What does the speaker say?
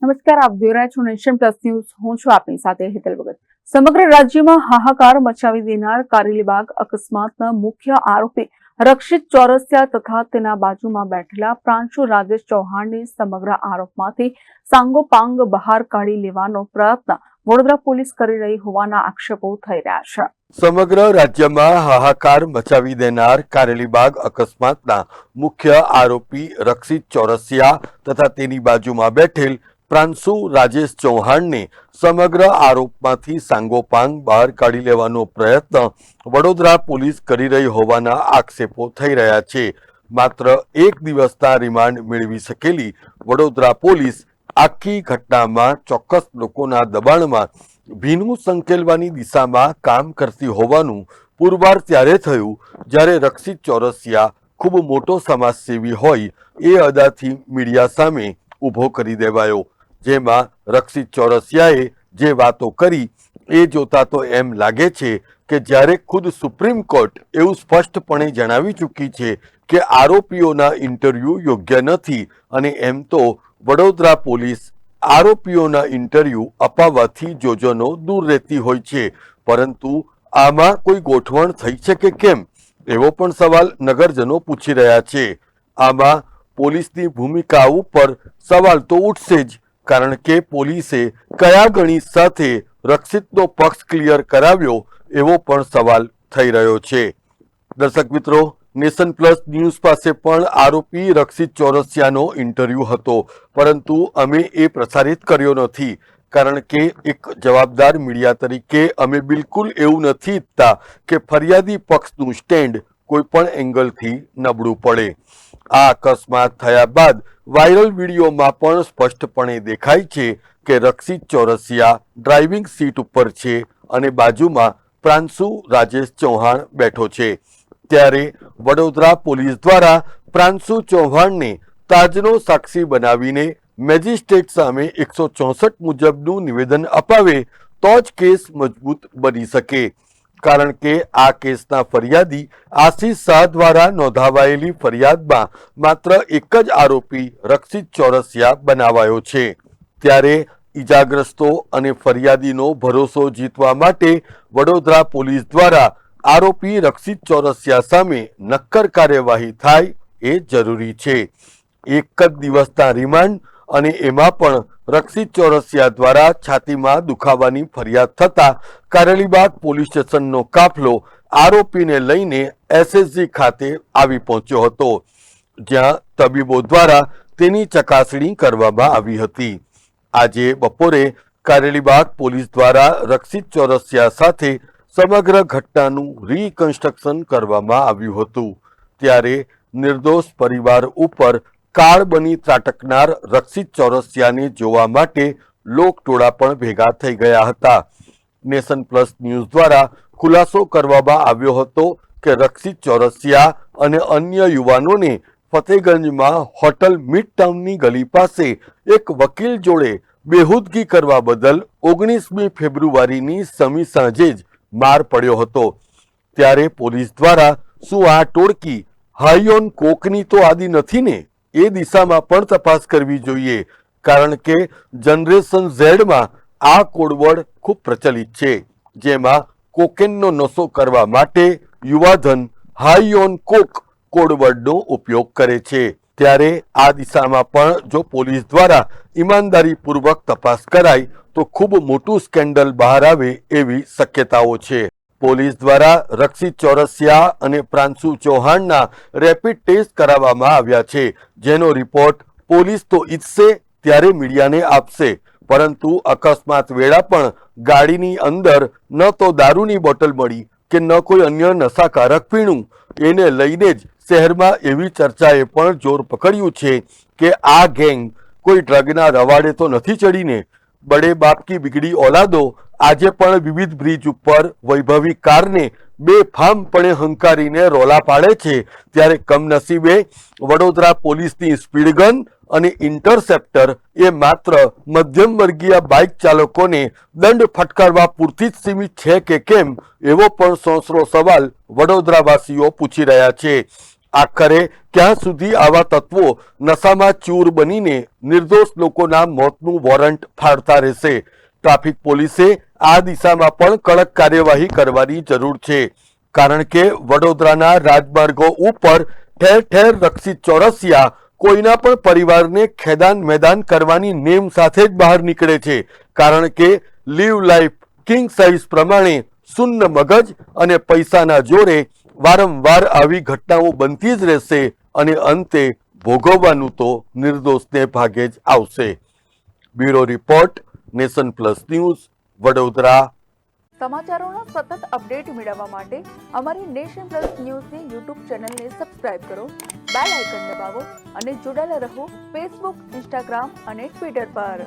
નમસ્કાર, આપ જોઈ રહ્યા છો નેશન પ્લસ ન્યૂઝ. હું છું આપની સાથે હેતલ ભગત. સમગ્ર રાજ્યમાં હાહાકાર મચાવી દેનાર કારેલીબાગ અકસ્માતના મુખ્ય આરોપી રક્ષિત ચોરસિયા તથા તેના બાજુમાં બેઠેલા પ્રાંશુ રાજેશ ચૌહાણને સમગ્ર આરોપમાંથી સાંગોપાંગ બહાર કાઢી લેવાનો પ્રયત્ન વડોદરા પોલીસ કરી રહી હોવાના આક્ષેપો થઈ રહ્યા છે. સમગ્ર રાજ્યમાં હાહાકાર મચાવી દેનાર કારેલીબાગ અકસ્માતના મુખ્ય આરોપી રક્ષિત ચોરસિયા તથા તેની બાજુમાં બેઠેલ પ્રાંશુ રાજેશ ચૌહાણને સમગ્ર આરોપમાંથી સાંગોપાંગ બહાર કાઢી લેવાનો પ્રયત્ન વડોદરા પોલીસ કરી રહી હોવાના આક્ષેપો થઈ રહ્યા છે. માત્ર એક દિવસના રિમાન્ડ મેળવી શકેલી વડોદરા પોલીસ આખી ઘટનામાં ચોક્કસ લોકોના દબાણમાં ભીનું સંકેલવાની દિશામાં કામ કરતી હોવાનું પુરવાર ત્યારે થયું જ્યારે રક્ષિત ચોરસિયા ખૂબ મોટો સમાજસેવી હોય એ અદાથી મીડિયા સામે ઊભો કરી દેવાયો. જેમાં રક્ષિત ચોરસિયાએ જે વાતો કરી એ જોતા તો એમ લાગે છે કે જ્યારે ખુદ સુપ્રીમ કોર્ટ એવું સ્પષ્ટપણે જણાવી ચૂકી છે કે આરોપીઓના ઇન્ટરવ્યૂ યોગ્ય નથી અને એમ તો વડોદરા પોલીસ આરોપીઓના ઇન્ટરવ્યૂ અપાવવાથી જોજનો દૂર રહેતી હોય છે, પરંતુ આમાં કોઈ ગોઠવણ થઈ છે કે કેમ એવો પણ સવાલ નગરજનો પૂછી રહ્યા છે. આમાં પોલીસની ભૂમિકા ઉપર સવાલ તો ઉઠશે જ, કારણ કે પોલીસે કયા ગણિત સાથે રક્ષિતનો પક્ષ ક્લિયર કરાવ્યો એવો પણ સવાલ થઈ રહ્યો છે. દર્શક મિત્રો, નેશન પ્લસ ન્યૂઝ પાસે પણ આરોપી રક્ષિત ચોરસિયાનો ઇન્ટરવ્યૂ હતો, પરંતુ અમે એ પ્રસારિત કર્યો નથી, કારણ કે એક જવાબદાર મીડિયા તરીકે અમે બિલકુલ એવું નથી ઈચ્છતા કે ફરિયાદી પક્ષનું સ્ટેન્ડ કોઈ પણ એંગલથી નબળું પડે. આ અકસ્માત થયા બાદ વાયરલ વિડીયોમાં પણ સ્પષ્ટપણે દેખાય છે કે રક્ષિત ચોરસિયા ડ્રાઇવિંગ સીટ ઉપર છે અને બાજુમાં પ્રાંશુ રાજેશ ચૌહાણ બેઠો છે. ત્યારે વડોદરા પોલીસ દ્વારા પ્રાંશુ ચૌહાણને તાજનો સાક્ષી બનાવીને મેજિસ્ટ્રેટ સામે 164 મુજબનું નિવેદન અપાવે તો જ કેસ મજબૂત બની શકે, કારણ કે આ કેસના ફરિયાદી આશિષ શાહ દ્વારા નોંધાવાયેલી ફરિયાદમાં માત્ર એક જ આરોપી રક્ષિત ચોરસિયા બનાવાયો છે. ત્યારે ઈજાગ્રસ્તો અને ફરિયાદીનો ભરોસો જીતવા માટે વડોદરા પોલીસ દ્વારા આરોપી રક્ષિત ચોરસિયા સામે નક્કર કાર્યવાહી થાય એ જરૂરી છે. એક જ દિવસના રિમાન્ડ અને એમાં પણ રક્ષિત ચોરસિયા દ્વારા છાતીમાં દુખાવાની ફરિયાદ થતા કારેલીબાગ પોલીસ સ્ટેશનનો કાફલો આરોપીને લઈને એસએસજી ખાતે આવી પહોંચ્યો હતો, જ્યાં તબીબો દ્વારા તેની ચકાસણી કરવામાં આવી હતી. આજે બપોરે કારેલીબાગ પોલીસ દ્વારા રક્ષિત ચોરસિયા સાથે સમગ્ર ઘટનાનું રિકન્સ્ટ્રક્શન કરવામાં આવ્યું હતું. ત્યારે નિર્દોષ પરિવાર ઉપર કાળ બની ત્રાટકનાર રક્ષિત ચોરસિયાને જોવા માટે લોકટોળા પણ ભેગા થઈ ગયા હતા. નેશન પ્લસ ન્યૂઝ દ્વારા ખુલાસો કરવામાં આવ્યો હતો કે રક્ષિત ચોરસિયા અને અન્ય યુવાનોને ફતેગંજમાં હોટલ મિડ ટાઉનની ગલી પાસે એક વકીલ જોડે બેહુદગી કરવા બદલ 19મી ફેબ્રુઆરીની સમી સાંજે જ માર પડ્યો હતો. ત્યારે પોલીસ દ્વારા શું આ ટોળકી હાઈ ઓન કોકની તો આદિ નથી ને એ દિશામાં પણ તપાસ કરવી જોઈએ, કારણ કે જનરેશન ઝેડમાં આ કોડવર્ડ ખૂબ પ્રચલિત છે, જેમાં કોકેનનો નશો કરવા માટે યુવાધન હાઈ ઓન કોક કોડવર્ડનો ઉપયોગ કરે છે. ત્યારે આ દિશામાં પણ જો પોલીસ દ્વારા ઈમાનદારીપૂર્વક તપાસ કરાય તો ખૂબ મોટું સ્કેન્ડલ બહાર આવે એવી શક્યતાઓ છે. પોલીસ દ્વારા રક્ષિત ચોરસિયા અને પ્રાંશુ ચૌહાણના રેપિડ ટેસ્ટ કરાવવામાં આવ્યા છે, જેનો રિપોર્ટ પોલીસ તો ઈચ્છશે ત્યારે મીડિયાને આપશે, પરંતુ અકસ્માત વેળા પણ ગાડીની અંદર ન તો દારૂની બોટલ મળી કે ન કોઈ અન્ય નશાકારક પીણું. એને લઈને જ શહેરમાં એવી ચર્ચાએ પણ જોર પકડ્યું છે કે આ ગેંગ કોઈ ડ્રગના રવાડે તો નથી ચડીને. બડે બાપ કી બિગડી ઓલાદો આજે પણ વિવિધ બ્રિજ ઉપર વૈભવી કારને બેફામપણે હંકારીને રોલા પાડે છે. ત્યારે કમનસીબે વડોદરા પોલીસની સ્પીડ ગન અને ઇન્ટરસેપ્ટર એ માત્ર મધ્યમ વર્ગીય બાઇક ચાલકોને દંડ ફટકારવા પૂરતી જ સીમિત છે કે કેમ એવો પણ સોંસરો સવાલ વડોદરાવાસીઓ પૂછી રહ્યા છે. આખરે ક્યાં સુધી આવા તત્વો નશામાં ચૂર બનીને નિર્દોષ લોકોના મોતનું વોરંટ ફાડતા રહેશે? ટ્રાફિક પોલીસે આ દિશામાં પણ કડક કાર્યવાહી કરવાની જરૂર છે, કારણ કે વડોદરાના રાજમાર્ગો ઉપર ઠેર ઠેર રક્ષિત ચોરસિયા કોઈના પણ પરિવારને ખેદાન મેદાન કરવાની નેમ સાથે જ બહાર નીકળે છે, કારણ કે લીવ લાઈફ કિંગ સાઇઝ પ્રમાણે શૂન્ય મગજ અને પૈસાના જોરે વારંવાર આવી ઘટનાઓ બનતી જ રહેશે અને અંતે ભોગવવાનું તો નિર્દોષને ભાગે જ આવશે. Bureau report, nation plus news, Vadodara. સમાચારોનો સતત અપડેટ મેળવવા માટે અમારી નેશન પ્લસ ન્યૂઝની યુટ્યુબ ચેનલને સબસ્ક્રાઇબ કરો, બેલ આઇકન દબાવો અને જોડાયેલા રહો ફેસબુક, ઇન્સ્ટાગ્રામ અને ટ્વિટર પર.